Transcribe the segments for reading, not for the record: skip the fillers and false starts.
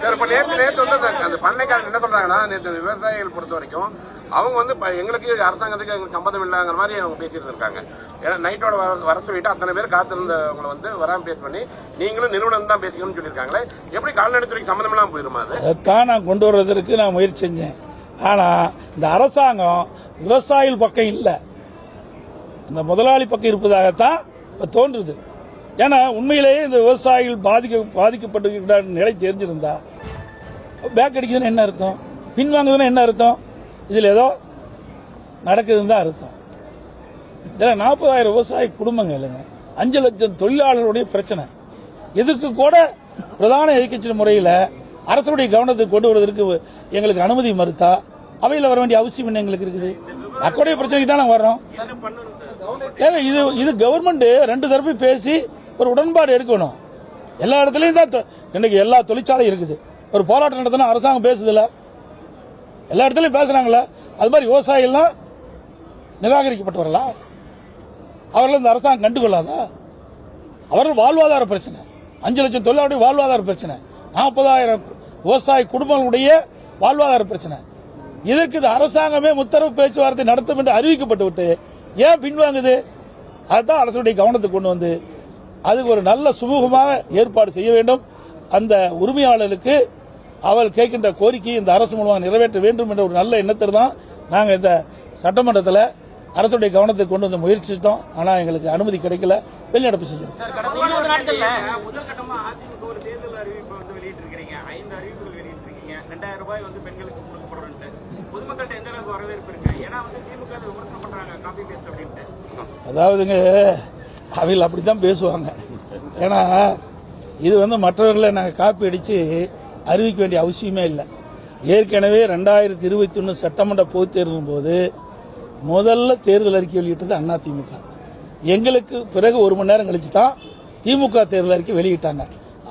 Sir இப்ப நேற்று வந்து அந்த பண்ணைக்காரங்க என்ன சொல்றாங்கன்னா, நேற்று விவசாயிகள் பொறுத்த வரைக்கும் அவங்க வந்து எங்களுக்கு அரசாங்கத்துக்கு எங்களுக்கு சம்பந்தம் இல்லைங்கிற மாதிரி அவங்க பேசிட்டு இருக்காங்க. ஏன்னா நைட்டோட வர சொல்லிட்டு அத்தனை பேர் காத்திருந்தவங்களை வந்து வராம பேஸ் பண்ணி நீங்களும் நிறுவனம் தான் பேசிக்கணும்னு சொல்லியிருக்காங்களே, எப்படி கால்நடைத்துறைக்கு சம்பந்தம் இல்லாம போயிருமா? அதைத்தான் நான் கொண்டு வர்றதற்கு நான் முயற்சி செஞ்சேன். ஆனா இந்த அரசாங்கம் விவசாயிகள் பக்கம் இல்ல, இந்த முதலாளி பக்கம் இருப்பதாகத்தான் தோன்றுது. ஏன்னா உண்மையிலேயே இந்த விவசாயிகள் பாதிக்கப்பட்டிருக்கிற நிலை தெரிஞ்சிருந்தா பேக் அடிக்குதுன்னு என்ன அர்த்தம், பின்வாங்குதுன்னு என்ன அர்த்தம், இதுல ஏதோ நடக்குதுன்னு தான் அர்த்தம். இதில் 40,000 விவசாய குடும்பங்கள் இல்லைங்க, 5 லட்சம் தொழிலாளர்களுடைய பிரச்சனை. இதுக்கு கூட பிரதான எதிர்க்கட்சி முறையில் அரசுடைய கவனத்துக்கு கொண்டு வருவதற்கு எங்களுக்கு அனுமதி மறுத்தா அவையில் வர வேண்டிய அவசியம் என்ன எங்களுக்கு இருக்குது? மக்களுடைய பிரச்சனைக்கு தான் நாங்கள் வர்றோம். இது கவர்மெண்ட் 2 தரப்பு பேசி ஒரு உடன்பாடு எடுக்கணும். எல்லா இடத்துலயும் தான் இன்னைக்கு எல்லா தொழிற்சாலையும் இருக்குது. ஒரு போராட்டம் நடத்தினா அரசாங்கம் பேசுதில்ல, எல்லா இடத்துலயும் பேசுறாங்களா? அது மாதிரி விவசாயிகள்லாம் நிராகரிக்கப்பட்டவர்களா? அவர்கள் இந்த அரசாங்கம் கண்டுகொள்ளாதா? அவர்கள் வாழ்வாதார பிரச்சனை, 5 லட்சம் தொழிலாளருடைய வாழ்வாதார பிரச்சனை, 40,000 விவசாய குடும்பங்களுடைய வாழ்வாதார பிரச்சனை. இதற்கு இந்த அரசாங்கமே முத்தரவு பேச்சுவார்த்தை நடத்தும் என்று அறிவிக்கப்பட்டு விட்டு ஏன் பின்வாங்குது? அதுதான் அரசுடைய கவனத்துக்கு கொண்டு வந்து அதுக்கு ஒரு நல்ல சுமூகமாக ஏற்பாடு செய்ய வேண்டும். அந்த உரிமையாளர்களுக்கு அவள் கேட்கின்ற கோரிக்கையை இந்த அரசு மூலமாக நிறைவேற்ற வேண்டும் என்ற ஒரு நல்ல எண்ணத்தில் தான் நாங்கள் இந்த சட்டமன்றத்தில் அரசுடைய கவனத்துக்கு கொண்டு வந்து முயற்சித்தோம். ஆனால் எங்களுக்கு அனுமதி கிடைக்கல, வெளிநடப்பு செஞ்சோம். அதாவதுங்க அவையில் அப்படித்தான் பேசுவாங்க. ஏன்னா இது வந்து மற்றவர்களை நாங்கள் காப்பி அடித்து அறிவிக்க வேண்டிய அவசியமே இல்லை. ஏற்கனவே 2021 சட்டமன்ற பொதுத் தேர்தலின் போது முதல்ல தேர்தல் அறிக்கை வெளியிட்டது அதிமுக. எங்களுக்கு பிறகு 1 மணி நேரம் கழிச்சு தான் திமுக தேர்தல் அறிக்கை வெளியிட்டாங்க.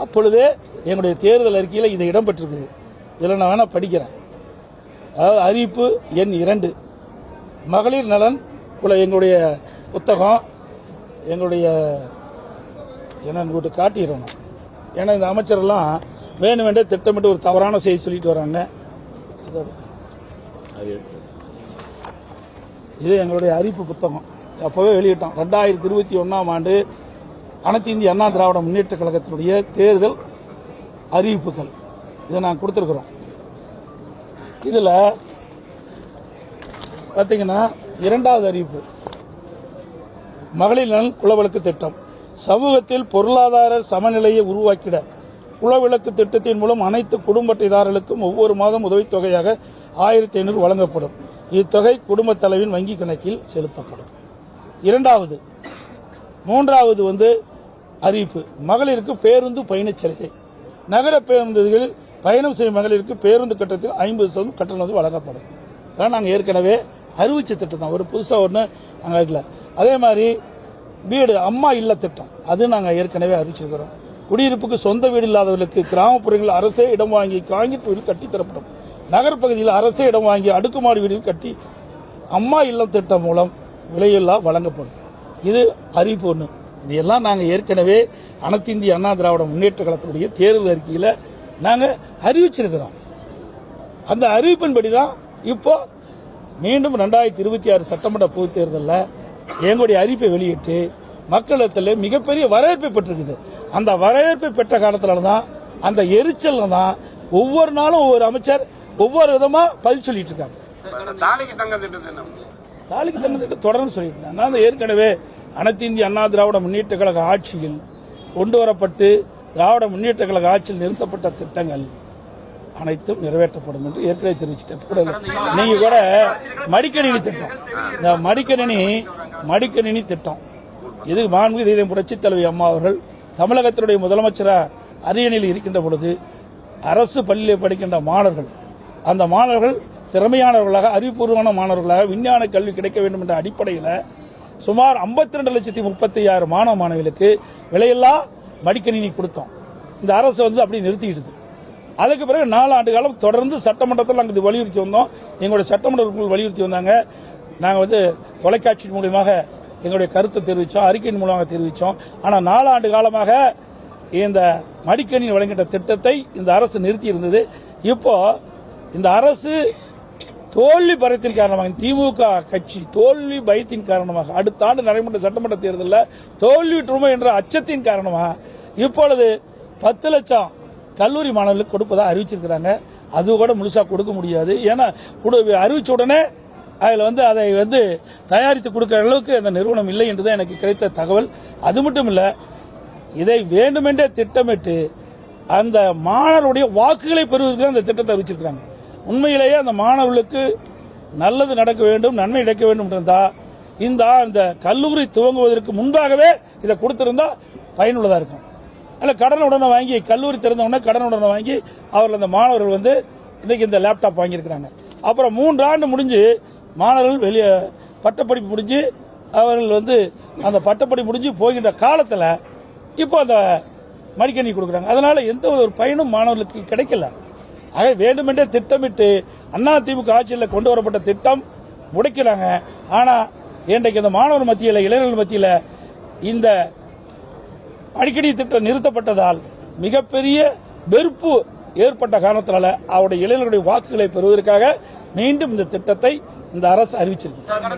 அப்பொழுதே எங்களுடைய தேர்தல் அறிக்கையில் இது இடம்பெற்றிருக்குது. இதில் நான் வேணா படிக்கிறேன். அதாவது அறிவிப்பு எண் 2 மகளிர் நலன் எங்களுடைய புத்தகம், எங்களுடைய காட்டிடுறோம். ஏன்னா இந்த அமைச்சரெல்லாம் வேணும் வேண்டே திட்டமிட்டு ஒரு தவறான செய்தி சொல்லிட்டு வராங்க. இது எங்களுடைய அறிவிப்பு புத்தகம், அப்பவே வெளியிட்டோம். 2021ஆம் ஆண்டு அனைத்து இந்திய அண்ணா திராவிட முன்னேற்ற கழகத்தினுடைய தேர்தல் அறிவிப்புகள் இதை நாங்கள் கொடுத்திருக்கிறோம். இதுல பாத்தீங்கன்னா 2வது அறிவிப்பு மகளிர் நலன் குலவிளக்கு திட்டம். சமூகத்தில் பொருளாதார சமநிலையை உருவாக்கிட குலவிளக்கு திட்டத்தின் மூலம் அனைத்து குடும்ப அட்டைதாரர்களுக்கும் ஒவ்வொரு மாதம் உதவித்தொகையாக 1500 வழங்கப்படும். இத்தொகை குடும்ப தலைவின் வங்கி கணக்கில் செலுத்தப்படும். 2வது. 3வது அறிவிப்பு மகளிருக்கு பேருந்து பயணச் சலுகை. நகர பேருந்துகளில் பயணம் செய்யும் மகளிருக்கு பேருந்து கட்டணத்தில் 50% கட்டணம் வழங்கப்படும். நாங்கள் ஏற்கனவே அறிவிச்ச திட்டம் தான், ஒரு புதுசாக ஒன்று நாங்கள் இருக்கல. அதே மாதிரி வீடு அம்மா இல்ல திட்டம், அது நாங்கள் ஏற்கனவே அறிவிச்சிருக்கிறோம். குடியிருப்புக்கு சொந்த வீடு இல்லாதவர்களுக்கு கிராமப்புறங்களில் அரசே இடம் வாங்கி காங்கிரீட் வீடு கட்டித்தரப்படும். நகர்ப்பகுதியில் அரசே இடம் வாங்கி அடுக்குமாடி வீடு கட்டி அம்மா இல்லம் திட்டம் மூலம் விலையில்லா வழங்கப்படும். இது அறிவிப்பு 1. இதையெல்லாம் நாங்கள் ஏற்கனவே அனைத்து இந்திய அண்ணா திராவிட முன்னேற்ற கழகத்தினுடைய தேர்தல் அறிக்கையில் நாங்கள் அறிவிச்சிருக்கிறோம். அந்த அறிவிப்பின்படி தான் இப்போ மீண்டும் 2026 சட்டமன்ற பொதுத் தேர்தலில் எங்களுடைய அறிவிப்பை வெளியிட்டு மக்களிடத்தில் மிகப்பெரிய வரவேற்பை பெற்றிருக்குது. அந்த வரவேற்பை பெற்ற காலத்துல தான், அந்த எரிச்சல் தான் ஒவ்வொரு நாளும் ஒவ்வொரு அமைச்சர் ஒவ்வொரு விதமா பதில் சொல்லிட்டு இருக்காங்க. தாலிக்கு தங்க திட்டம் தொடர்ந்து சொல்லிட்டு நான் ஏற்கனவே அனைத்து இந்திய அண்ணா திராவிட முன்னேற்ற கழக ஆட்சியில் கொண்டு வரப்பட்டு திராவிட முன்னேற்ற கழக ஆட்சியில் நிறுத்தப்பட்ட திட்டங்கள் அனைத்தும் நிறைவேற்றப்படும் என்று ஏற்கனவே தெரிவிச்சிட்டேன். நீங்க கூட மடிக்கணினி திட்டம், இந்த மடிக்கணினி திட்டம், இது மாண்புமிகு தெய்வம் புரட்சித் தலைவி அம்மா அவர்கள் தமிழகத்தினுடைய முதலமைச்சராக அரியணையில் இருக்கின்ற பொழுது அரசு பள்ளியில் படிக்கின்ற மாணவர்கள், அந்த மாணவர்கள் திறமையானவர்களாக அறிவுபூர்வமான மாணவர்களாக விஞ்ஞான கல்வி கிடைக்க வேண்டும் என்ற அடிப்படையில் சுமார் 52,36,000 மாணவ மாணவிகளுக்கு விலையில்லா மடிக்கணினி கொடுத்தோம். இந்த அரசு அப்படி நிறுத்திக்கிடுது. அதுக்கு பிறகு 4 ஆண்டு காலம் தொடர்ந்து சட்டமன்றத்தில் நாங்கள் இது வலியுறுத்தி வந்தோம். எங்களுடைய சட்டமன்ற உறுப்பினர்கள் வலியுறுத்தி வந்தாங்க. நாங்கள் தொலைக்காட்சி மூலமாக எங்களுடைய கருத்தை தெரிவித்தோம், அறிக்கையின் மூலமாக தெரிவித்தோம். ஆனால் 4 ஆண்டு காலமாக இந்த மடிக்கணினி வழங்கிட்ட திட்டத்தை இந்த அரசு நிறுத்தி இருந்தது. இப்போ இந்த அரசு தோல்வி பயத்தின் காரணமாக, திமுக கட்சி தோல்வி பயத்தின் காரணமாக, அடுத்த ஆண்டு நடைபெற்ற சட்டமன்ற தேர்தலில் தோல்வியுற்றுமோ என்ற அச்சத்தின் காரணமாக இப்பொழுது 10 லட்சம் கல்லூரி மாணவர்களுக்கு கொடுப்பதாக அறிவிச்சிருக்கிறாங்க. அது கூட முழுசா கொடுக்க முடியாது. ஏன்னா அறிவிச்ச உடனே அதில் அதை தயாரித்து கொடுக்கிற அளவுக்கு அந்த நிறுவனம் இல்லை என்றுதான் எனக்கு கிடைத்த தகவல். அது மட்டும் இல்லை, இதை வேண்டுமென்றே திட்டமிட்டு அந்த மாணவருடைய வாக்குகளை பெறுவதற்கு அந்த திட்டத்தை அறிவிச்சிருக்கிறாங்க. உண்மையிலேயே அந்த மாணவர்களுக்கு நல்லது நடக்க வேண்டும், நன்மை கிடைக்க வேண்டும் இருந்தால் இந்த கல்லூரி துவங்குவதற்கு முன்பாகவே இதை கொடுத்திருந்தா பயனுள்ளதாக இருக்கும். அதில் கடன் உடனே வாங்கி, கல்லூரி திறந்த உடனே கடன் உடனே வாங்கி அவர்கள் அந்த மாணவர்கள் இன்னைக்கு இந்த லேப்டாப் வாங்கியிருக்கிறாங்க. அப்புறம் 3 ஆண்டு முடிஞ்சு மாணவர்கள் வெளியே பட்டப்படிப்பு முடிஞ்சு அவர்கள் அந்த பட்டப்படிப்பு முடிஞ்சு போகின்ற காலத்தில் இப்போ அந்த மடிக்கணினி கொடுக்குறாங்க. அதனால எந்த ஒரு பயனும் மாணவர்களுக்கு கிடைக்கல. ஆக வேண்டுமென்றே திட்டமிட்டு அதிமுக ஆட்சியில் கொண்டு வரப்பட்ட திட்டம் முடக்கிறாங்க. ஆனால் இன்றைக்கு இந்த மாணவர் மத்தியில், இளைஞர்கள் மத்தியில் இந்த மடிக்கணினி திட்டம் நிறுத்தப்பட்டதால் மிகப்பெரிய வெறுப்பு ஏற்பட்ட காரணத்தினால அவருடைய இளைஞர்களுடைய வாக்குகளை பெறுவதற்காக மீண்டும் இந்த திட்டத்தை இந்த அரசு அறிவிச்சிருக்கு.